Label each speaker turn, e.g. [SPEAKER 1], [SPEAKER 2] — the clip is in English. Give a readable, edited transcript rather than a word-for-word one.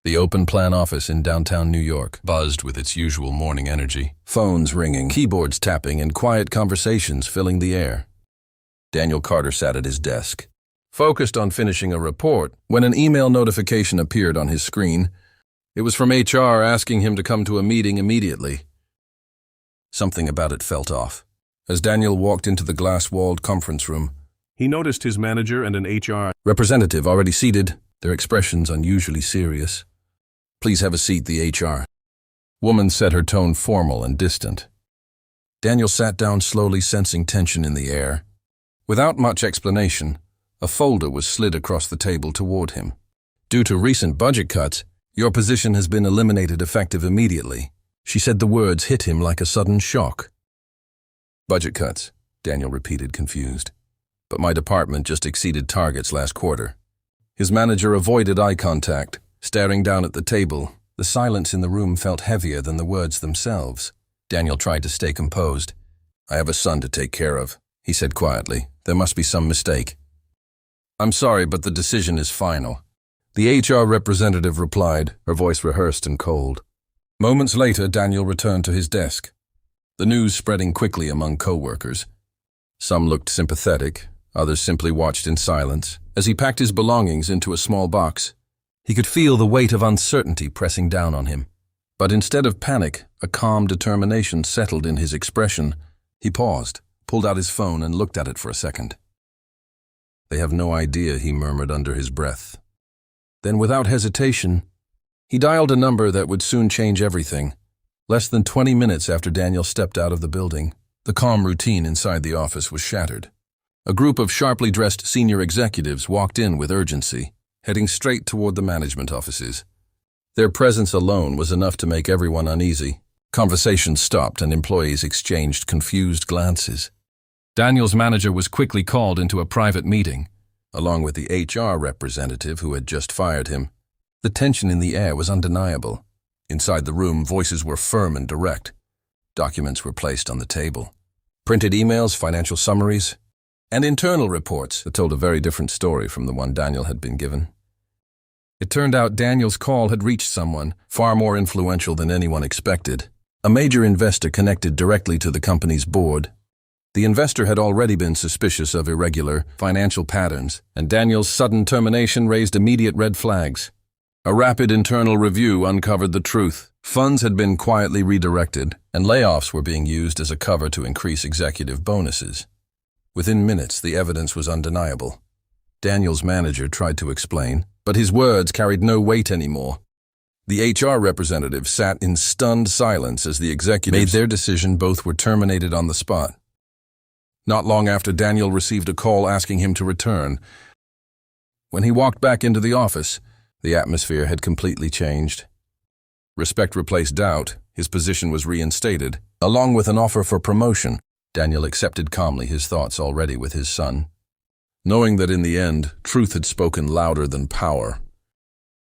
[SPEAKER 1] The open-plan office in downtown New York buzzed with its usual morning energy. Phones ringing, keyboards tapping, and quiet conversations filling the air. Daniel Carter sat at his desk, focused on finishing a report, when an email notification appeared on his screen. It was from HR asking him to come to a meeting immediately. Something about it felt off. As Daniel walked into the glass-walled conference room,
[SPEAKER 2] he noticed his manager and an HR
[SPEAKER 1] representative already seated, their expressions unusually serious. "Please have a seat," the HR woman said, her tone formal and distant. Daniel sat down slowly, sensing tension in the air. Without much explanation, a folder was slid across the table toward him. "Due to recent budget cuts, your position has been eliminated effective immediately." She said the words hit him like a sudden shock. "Budget cuts," Daniel repeated, confused. "But my department just exceeded targets last quarter." His manager avoided eye contact, staring down at the table. The silence in the room felt heavier than the words themselves. Daniel tried to stay composed. "I have a son to take care of," he said quietly. "There must be some mistake." "I'm sorry, but the decision is final," the HR representative replied, her voice rehearsed and cold. Moments later, Daniel returned to his desk, the news spreading quickly among co-workers. Some looked sympathetic, others simply watched in silence. As he packed his belongings into a small box, he could feel the weight of uncertainty pressing down on him. But instead of panic, a calm determination settled in his expression. He paused, pulled out his phone, and looked at it for a second. "They have no idea," he murmured under his breath. Then, without hesitation, he dialed a number that would soon change everything. Less than 20 minutes after Daniel stepped out of the building, the calm routine inside the office was shattered. A group of sharply dressed senior executives walked in with urgency, heading straight toward the management offices. Their presence alone was enough to make everyone uneasy. Conversations stopped and employees exchanged confused glances. Daniel's manager was quickly called into a private meeting, along with the HR representative who had just fired him. The tension in the air was undeniable. Inside the room, voices were firm and direct. Documents were placed on the table. Printed emails, financial summaries, and internal reports that told a very different story from the one Daniel had been given. It turned out Daniel's call had reached someone far more influential than anyone expected. A major investor connected directly to the company's board. The investor had already been suspicious of irregular financial patterns, and Daniel's sudden termination raised immediate red flags. A rapid internal review uncovered the truth. Funds had been quietly redirected, and layoffs were being used as a cover to increase executive bonuses. Within minutes, the evidence was undeniable. Daniel's manager tried to explain, but his words carried no weight anymore. The HR representative sat in stunned silence as the executives made their decision. Both were terminated on the spot. Not long after, Daniel received a call asking him to return. When he walked back into the office, the atmosphere had completely changed. Respect replaced doubt. His position was reinstated, along with an offer for promotion. Daniel accepted calmly, his thoughts already with his son. Knowing that in the end, truth had spoken louder than power,